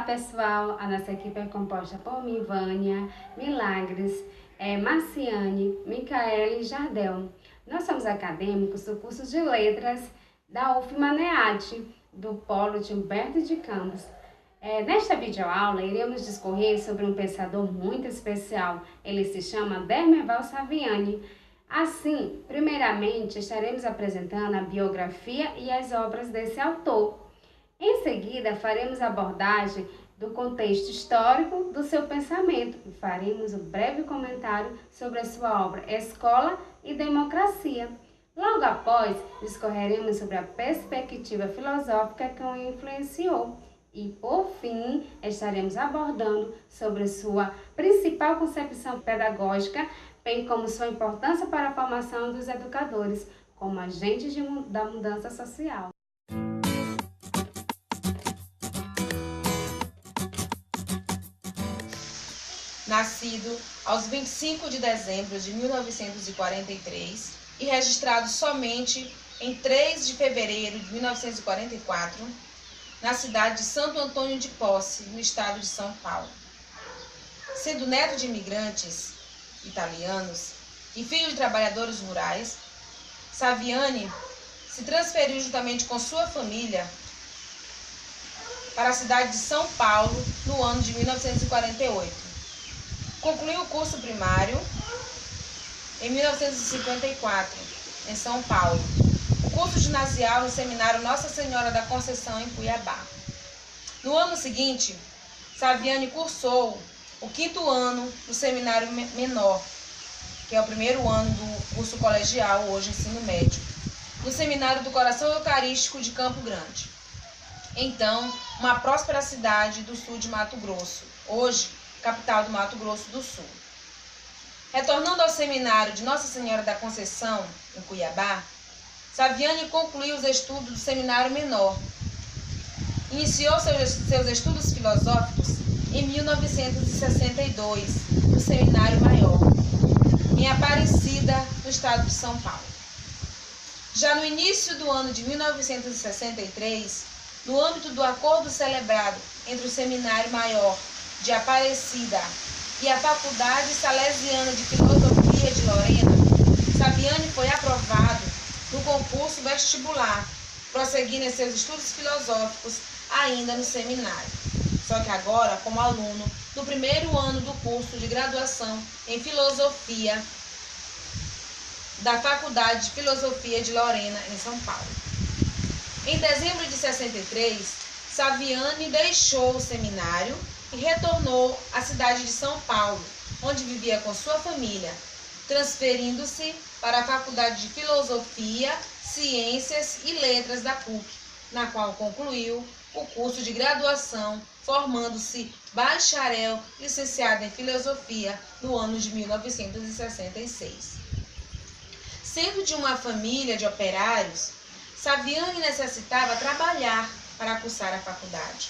pessoal, a nossa equipe é composta por mim, Vânia, Milagres, Marciane, Micaele e Jardel. Nós somos acadêmicos do curso de Letras da UFMA-NEAD, do Polo de Humberto de Campos. Nesta videoaula, iremos discorrer sobre um pensador muito especial. Ele se chama Dermerval Saviani. Assim, primeiramente, estaremos apresentando a biografia e as obras desse autor. Em seguida, faremos abordagem do contexto histórico do seu pensamento e faremos um breve comentário sobre a sua obra Escola e Democracia. Logo após, discorreremos sobre a perspectiva filosófica que o influenciou. E, por fim, estaremos abordando sobre sua principal concepção pedagógica, bem como sua importância para a formação dos educadores, como agentes da mudança social. Nascido aos 25 de dezembro de 1943 e registrado somente em 3 de fevereiro de 1944, na cidade de Santo Antônio de Posse, no estado de São Paulo. Sendo neto de imigrantes italianos e filho de trabalhadores rurais, Saviani se transferiu juntamente com sua família para a cidade de São Paulo no ano de 1948. Concluiu o curso primário em 1954, em São Paulo. O curso ginasial no Seminário Nossa Senhora da Conceição, em Cuiabá. No ano seguinte, Saviani cursou o 5º ano do Seminário Menor, que é o primeiro ano do curso colegial, hoje ensino médio, no Seminário do Coração Eucarístico de Campo Grande. Então, uma próspera cidade do sul de Mato Grosso, hoje capital do Mato Grosso do Sul. Retornando ao seminário de Nossa Senhora da Conceição, em Cuiabá, Saviani concluiu os estudos do seminário menor. Iniciou seus estudos filosóficos em 1962, no seminário maior, em Aparecida, no estado de São Paulo. Já no início do ano de 1963, no âmbito do acordo celebrado entre o seminário maior de Aparecida e a Faculdade Salesiana de Filosofia de Lorena, Saviani foi aprovado no concurso vestibular, prosseguindo em seus estudos filosóficos ainda no seminário, só que agora como aluno do primeiro ano do curso de graduação em Filosofia da Faculdade de Filosofia de Lorena, em São Paulo. Em dezembro de 63, Saviani deixou o seminário e retornou à cidade de São Paulo, onde vivia com sua família, transferindo-se para a Faculdade de Filosofia, Ciências e Letras da PUC, na qual concluiu o curso de graduação, formando-se bacharel licenciado em Filosofia no ano de 1966. Sendo de uma família de operários, Saviani necessitava trabalhar para cursar a faculdade.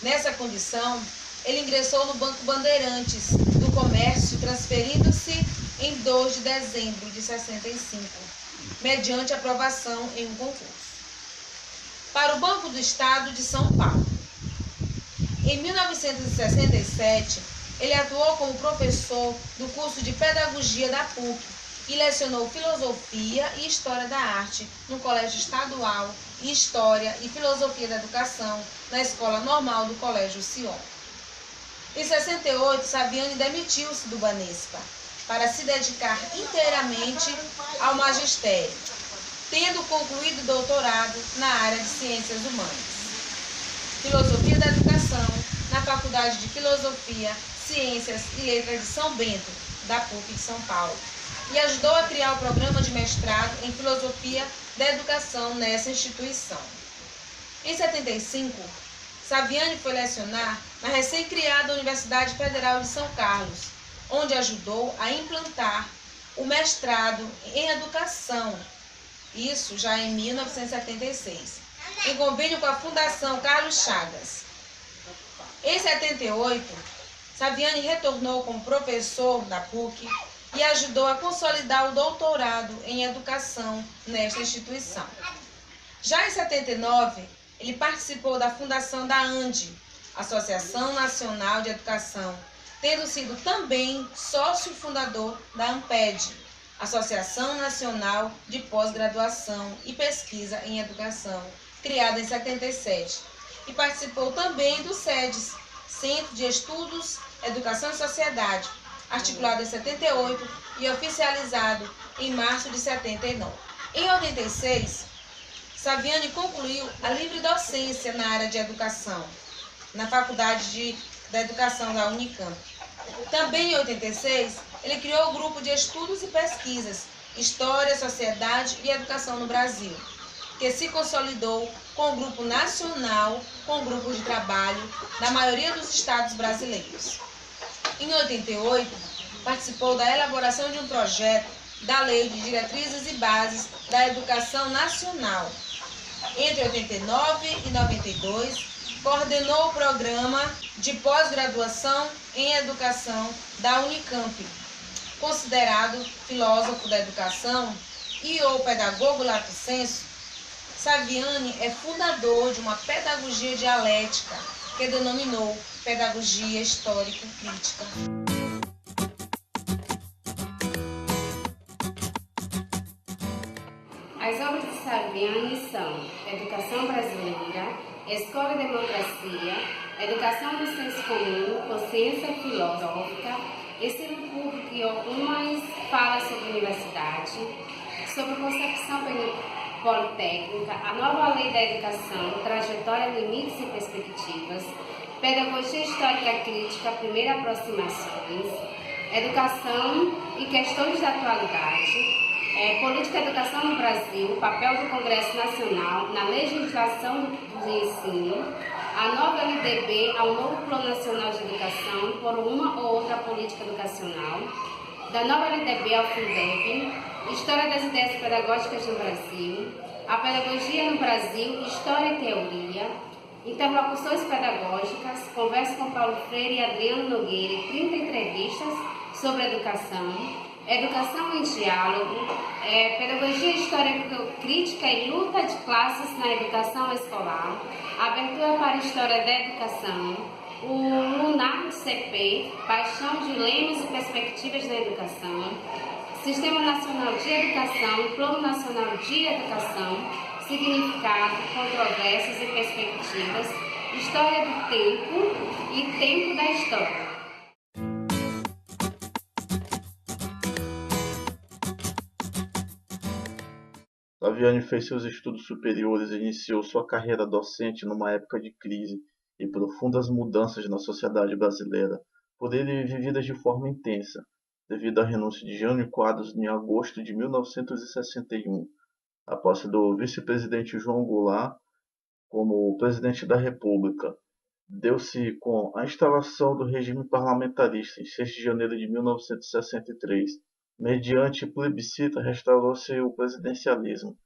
Nessa condição, ele ingressou no Banco Bandeirantes do Comércio, transferindo-se em 2 de dezembro de 65, mediante aprovação em um concurso, para o Banco do Estado de São Paulo. Em 1967, ele atuou como professor do curso de Pedagogia da PUC e lecionou Filosofia e História da Arte no Colégio Estadual e História e Filosofia da Educação na Escola Normal do Colégio Sion. Em 68, Saviani demitiu-se do Banespa para se dedicar inteiramente ao magistério, tendo concluído o doutorado na área de Ciências Humanas, Filosofia da Educação, na Faculdade de Filosofia, Ciências e Letras de São Bento, da PUC de São Paulo, e ajudou a criar o programa de mestrado em Filosofia da Educação nessa instituição. Em 75, Saviani foi lecionar na recém-criada Universidade Federal de São Carlos, onde ajudou a implantar o mestrado em Educação, isso já em 1976, em convênio com a Fundação Carlos Chagas. Em 78, Saviani retornou como professor da PUC e ajudou a consolidar o doutorado em Educação nesta instituição. Já em 79, ele participou da fundação da ANDE, Associação Nacional de Educação, tendo sido também sócio fundador da ANPED, Associação Nacional de Pós-Graduação e Pesquisa em Educação, criada em 77, e participou também do SEDES, Centro de Estudos, Educação e Sociedade, articulado em 78 e oficializado em março de 79. Em 86, Saviani concluiu a livre docência na área de educação, na Faculdade da Educação da Unicamp. Também em 86, ele criou o Grupo de Estudos e Pesquisas, História, Sociedade e Educação no Brasil, que se consolidou com o Grupo Nacional, com grupos de trabalho na maioria dos estados brasileiros. Em 88, participou da elaboração de um projeto da Lei de Diretrizes e Bases da Educação Nacional. Entre 89 e 92, coordenou o programa de pós-graduação em educação da Unicamp. Considerado filósofo da educação e ou pedagogo lato sensu, Saviani é fundador de uma pedagogia dialética que denominou pedagogia histórico-crítica. As obras de Saviani são Educação Brasileira, Escola e Democracia, Educação do Senso Comum, Consciência Filosófica, Ensino Público e algumas falas sobre universidade, sobre concepção politécnica, a nova lei da educação, trajetória, limites e perspectivas, pedagogia histórica crítica, primeiras aproximações, educação e questões da atualidade, política de educação no Brasil, papel do Congresso Nacional na legislação do ensino, a nova LDB ao novo Plano Nacional de Educação por uma ou outra política educacional, da nova LDB ao Fundeb, história das ideias pedagógicas no Brasil, a pedagogia no Brasil, história e teoria, interlocuções pedagógicas, conversa com Paulo Freire e Adriano Nogueira e 30 entrevistas sobre educação, educação em diálogo, pedagogia histórica crítica e luta de classes na educação escolar, abertura para a história da educação, o Lunar CP, paixão, dilemas e perspectivas da educação, Sistema Nacional de Educação, Plano Nacional de Educação, significado, controvérsias e perspectivas, história do tempo e tempo da história. Saviani fez seus estudos superiores e iniciou sua carreira docente numa época de crise e profundas mudanças na sociedade brasileira, por ele vividas de forma intensa, devido à renúncia de Jânio Quadros em agosto de 1961, a posse do vice-presidente João Goulart como presidente da República. Deu-se com a instalação do regime parlamentarista em 6 de janeiro de 1963. Mediante plebiscito, restaurou-se o presidencialismo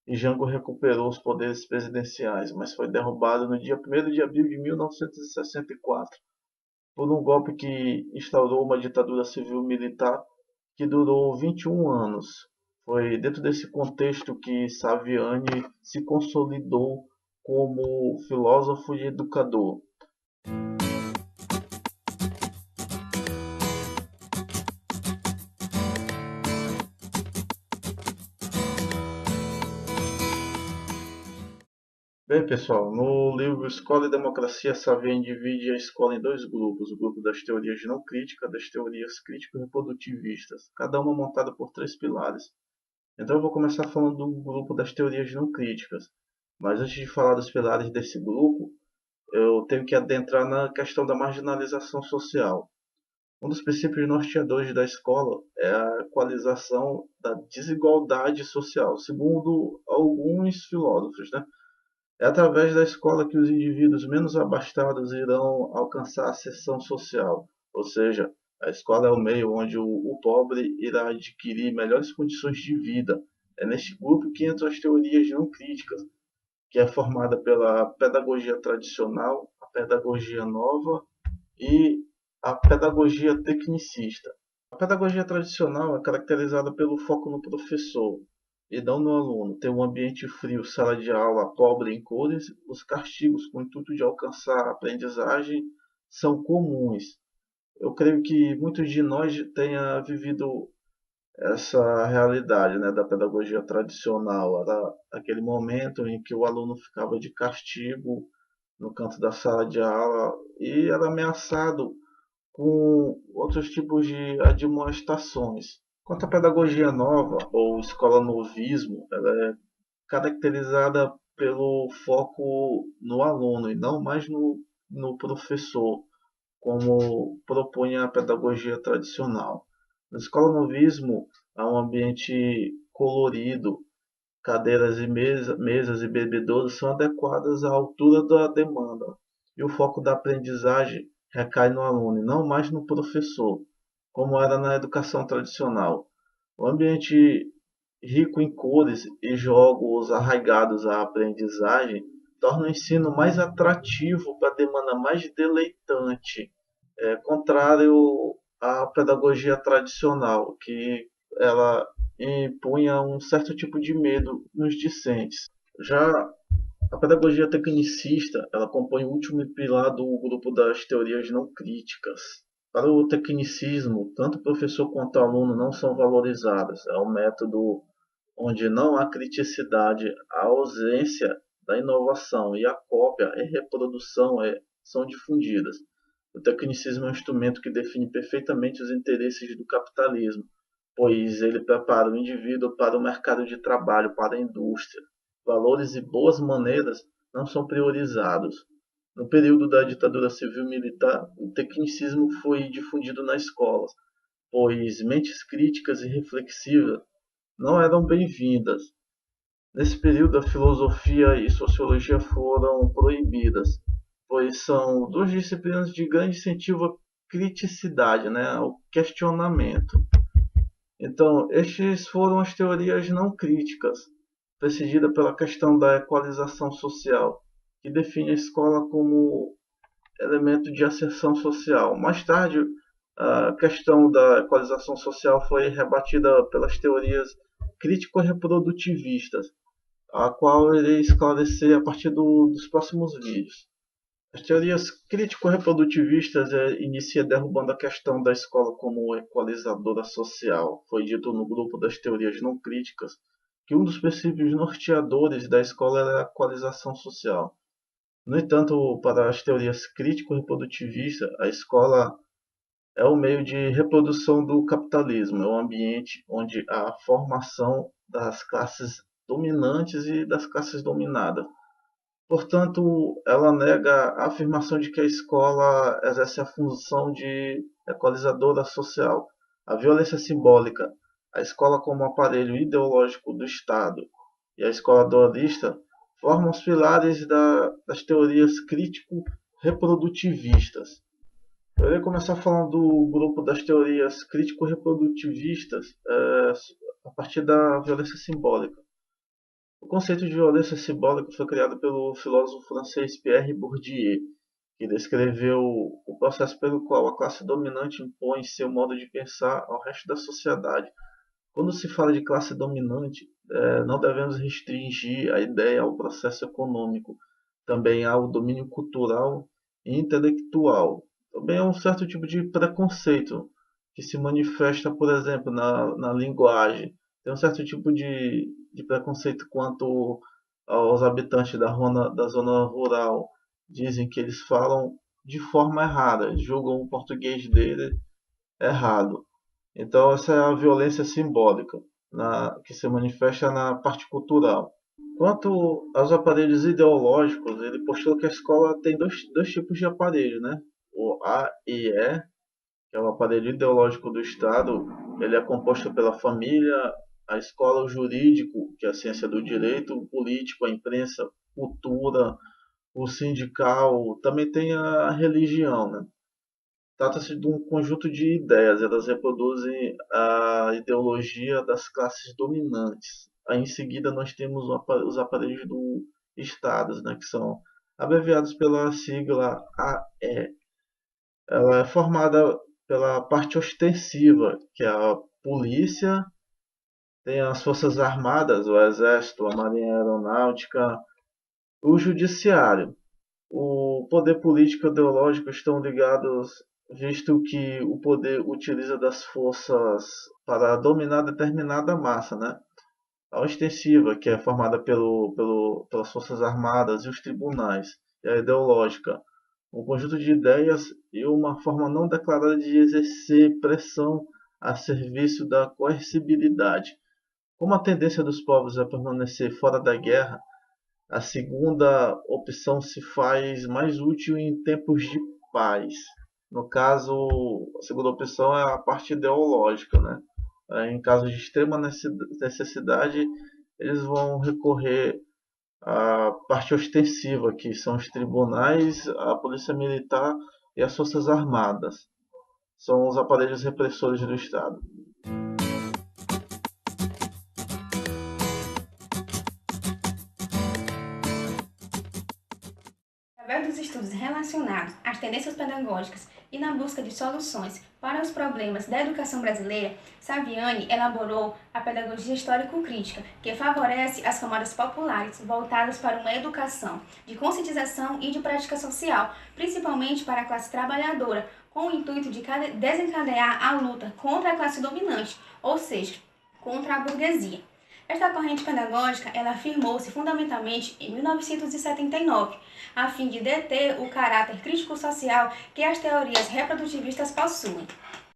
e Jango recuperou os poderes presidenciais, mas foi derrubado no dia 1º de abril de 1964 por um golpe que instaurou uma ditadura civil-militar que durou 21 anos. Foi dentro desse contexto que Saviani se consolidou como filósofo e educador. Bem, pessoal, no livro Escola e Democracia, Saviani divide a escola em dois grupos: o grupo das teorias não críticas, das teorias crítico-reprodutivistas, cada uma montada por 3 pilares. Então eu vou começar falando do grupo das teorias não críticas, mas antes de falar dos pilares desse grupo, eu tenho que adentrar na questão da marginalização social. Um dos princípios norteadores da escola é a equalização da desigualdade social, segundo alguns filósofos, né? É através da escola que os indivíduos menos abastados irão alcançar a ascensão social, ou seja, a escola é o meio onde o pobre irá adquirir melhores condições de vida. É neste grupo que entram as teorias não críticas, que é formada pela pedagogia tradicional, a pedagogia nova e a pedagogia tecnicista. A pedagogia tradicional é caracterizada pelo foco no professor, e não no aluno, ter um ambiente frio, sala de aula pobre em cores, os castigos com o intuito de alcançar a aprendizagem são comuns. Eu creio que muitos de nós tenha vivido essa realidade, né, da pedagogia tradicional. Era aquele momento em que o aluno ficava de castigo no canto da sala de aula e era ameaçado com outros tipos de admoestações. Quanto à pedagogia nova, ou escola novismo, ela é caracterizada pelo foco no aluno e não mais no professor, como propunha a pedagogia tradicional. Na escola novismo, há um ambiente colorido, cadeiras e mesas e bebedouros são adequadas à altura da demanda, e o foco da aprendizagem recai no aluno e não mais no professor, como era na educação tradicional. O ambiente rico em cores e jogos arraigados à aprendizagem torna o ensino mais atrativo para a demanda mais deleitante, contrário à pedagogia tradicional, que ela impunha um certo tipo de medo nos discentes. Já a pedagogia tecnicista, ela compõe o último pilar do grupo das teorias não críticas. Para o tecnicismo, tanto o professor quanto o aluno não são valorizados. É um método onde não há criticidade, a ausência da inovação e a cópia e reprodução são difundidas. O tecnicismo é um instrumento que define perfeitamente os interesses do capitalismo, pois ele prepara o indivíduo para o mercado de trabalho, para a indústria. Valores e boas maneiras não são priorizados. No período da ditadura civil-militar, o tecnicismo foi difundido nas escolas, pois mentes críticas e reflexivas não eram bem-vindas. Nesse período, a filosofia e sociologia foram proibidas, pois são duas disciplinas de grande incentivo à criticidade, né, ao questionamento. Então, estes foram as teorias não críticas, precedida pela questão da equalização social, que define a escola como elemento de ascensão social. Mais tarde, a questão da equalização social foi rebatida pelas teorias crítico-reprodutivistas, a qual irei esclarecer a partir dos próximos vídeos. As teorias crítico-reprodutivistas inicia derrubando a questão da escola como equalizadora social. Foi dito no grupo das teorias não críticas que um dos princípios norteadores da escola era a equalização social. No entanto, para as teorias crítico-reprodutivistas, a escola é o meio de reprodução do capitalismo, é o ambiente onde há a formação das classes dominantes e das classes dominadas. Portanto, ela nega a afirmação de que a escola exerce a função de equalizadora social. A violência simbólica, a escola como aparelho ideológico do Estado e a escola dualista formam os pilares das teorias crítico-reprodutivistas. Eu irei começar falando do grupo das teorias crítico-reprodutivistas a partir da violência simbólica. O conceito de violência simbólica foi criado pelo filósofo francês Pierre Bourdieu, que descreveu o processo pelo qual a classe dominante impõe seu modo de pensar ao resto da sociedade. Quando se fala de classe dominante, não devemos restringir a ideia ao processo econômico. Também há o domínio cultural e intelectual. Também há um certo tipo de preconceito que se manifesta, por exemplo, na linguagem. Tem um certo tipo de preconceito quanto aos habitantes da zona rural. Dizem que eles falam de forma errada, julgam o português dele errado. Então, essa é a violência simbólica, que se manifesta na parte cultural. Quanto aos aparelhos ideológicos, ele postula que a escola tem dois tipos de aparelho, né? O AIE, que é o aparelho ideológico do Estado, ele é composto pela família, a escola, o jurídico, que é a ciência do direito, o político, a imprensa, cultura, o sindical, também tem a religião, né? Trata-se de um conjunto de ideias, elas reproduzem a ideologia das classes dominantes. Aí, em seguida, nós temos os aparelhos do Estado, né, que são abreviados pela sigla AE. Ela é formada pela parte ostensiva, que é a polícia, tem as Forças Armadas, o Exército, a Marinha Aeronáutica, o Judiciário. O poder político e ideológico estão ligados, visto que o poder utiliza das forças para dominar determinada massa, né? A ostensiva, que é formada pelas Forças Armadas e os tribunais, e a ideológica, um conjunto de ideias e uma forma não declarada de exercer pressão a serviço da coercibilidade. Como a tendência dos povos é permanecer fora da guerra, a segunda opção se faz mais útil em tempos de paz. No caso, a segunda opção é a parte ideológica, né? Em caso de extrema necessidade, eles vão recorrer à parte ostensiva, que são os tribunais, a polícia militar e as forças armadas. São os aparelhos repressores do Estado. Através dos estudos relacionados às tendências pedagógicas e na busca de soluções para os problemas da educação brasileira, Saviani elaborou a pedagogia histórico-crítica, que favorece as camadas populares voltadas para uma educação de conscientização e de prática social, principalmente para a classe trabalhadora, com o intuito de desencadear a luta contra a classe dominante, ou seja, contra a burguesia. Esta corrente pedagógica ela afirmou-se fundamentalmente em 1979, a fim de deter o caráter crítico-social que as teorias reprodutivistas possuem.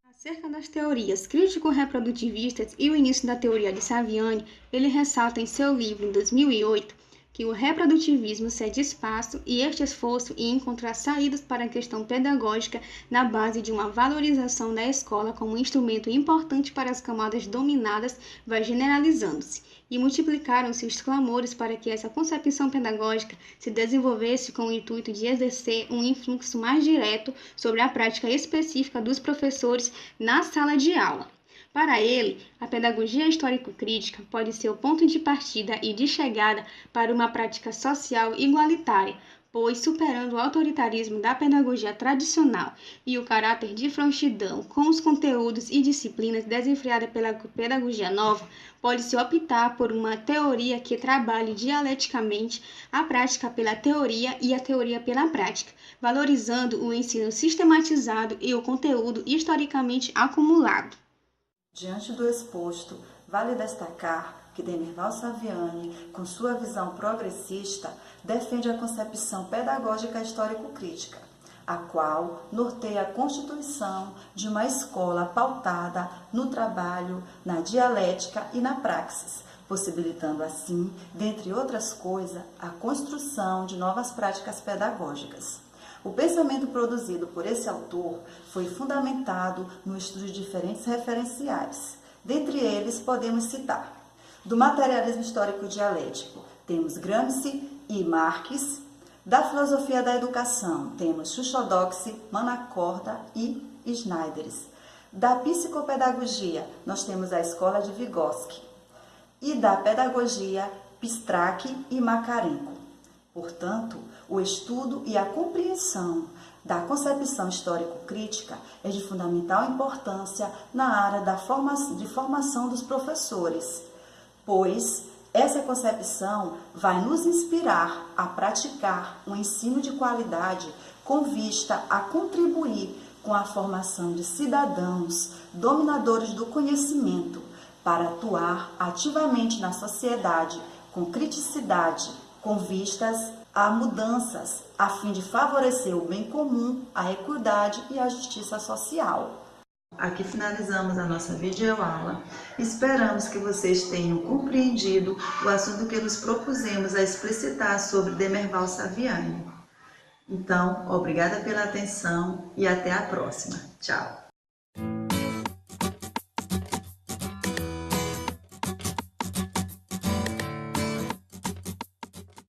Acerca das teorias crítico-reprodutivistas e o início da teoria de Saviani, ele ressalta em seu livro, em 2008, que o reprodutivismo cede espaço e este esforço em encontrar saídas para a questão pedagógica na base de uma valorização da escola como um instrumento importante para as camadas dominadas vai generalizando-se, e multiplicaram-se os clamores para que essa concepção pedagógica se desenvolvesse com o intuito de exercer um influxo mais direto sobre a prática específica dos professores na sala de aula. Para ele, a pedagogia histórico-crítica pode ser o ponto de partida e de chegada para uma prática social igualitária, pois, superando o autoritarismo da pedagogia tradicional e o caráter de frouxidão com os conteúdos e disciplinas desenfreada pela pedagogia nova, pode-se optar por uma teoria que trabalhe dialeticamente a prática pela teoria e a teoria pela prática, valorizando o ensino sistematizado e o conteúdo historicamente acumulado. Diante do exposto, vale destacar que Demerval Saviani, com sua visão progressista, defende a concepção pedagógica histórico-crítica, a qual norteia a constituição de uma escola pautada no trabalho, na dialética e na praxis, possibilitando assim, dentre outras coisas, a construção de novas práticas pedagógicas. O pensamento produzido por esse autor foi fundamentado no estudo de diferentes referenciais. Dentre eles, podemos citar: do materialismo histórico dialético, temos Gramsci e Marx. Da filosofia da educação, temos Chuchodoksy, Manacorda e Schneideris. Da psicopedagogia, nós temos a escola de Vygotsky. E da pedagogia, Pistrac e Makarenko. Portanto, o estudo e a compreensão da concepção histórico-crítica é de fundamental importância na área de formação dos professores, pois essa concepção vai nos inspirar a praticar um ensino de qualidade com vista a contribuir com a formação de cidadãos dominadores do conhecimento para atuar ativamente na sociedade com criticidade, com vistas a mudanças, a fim de favorecer o bem comum, a equidade e a justiça social. Aqui finalizamos a nossa videoaula. Esperamos que vocês tenham compreendido o assunto que nos propusemos a explicitar sobre Demerval Saviani. Então, obrigada pela atenção e até a próxima. Tchau!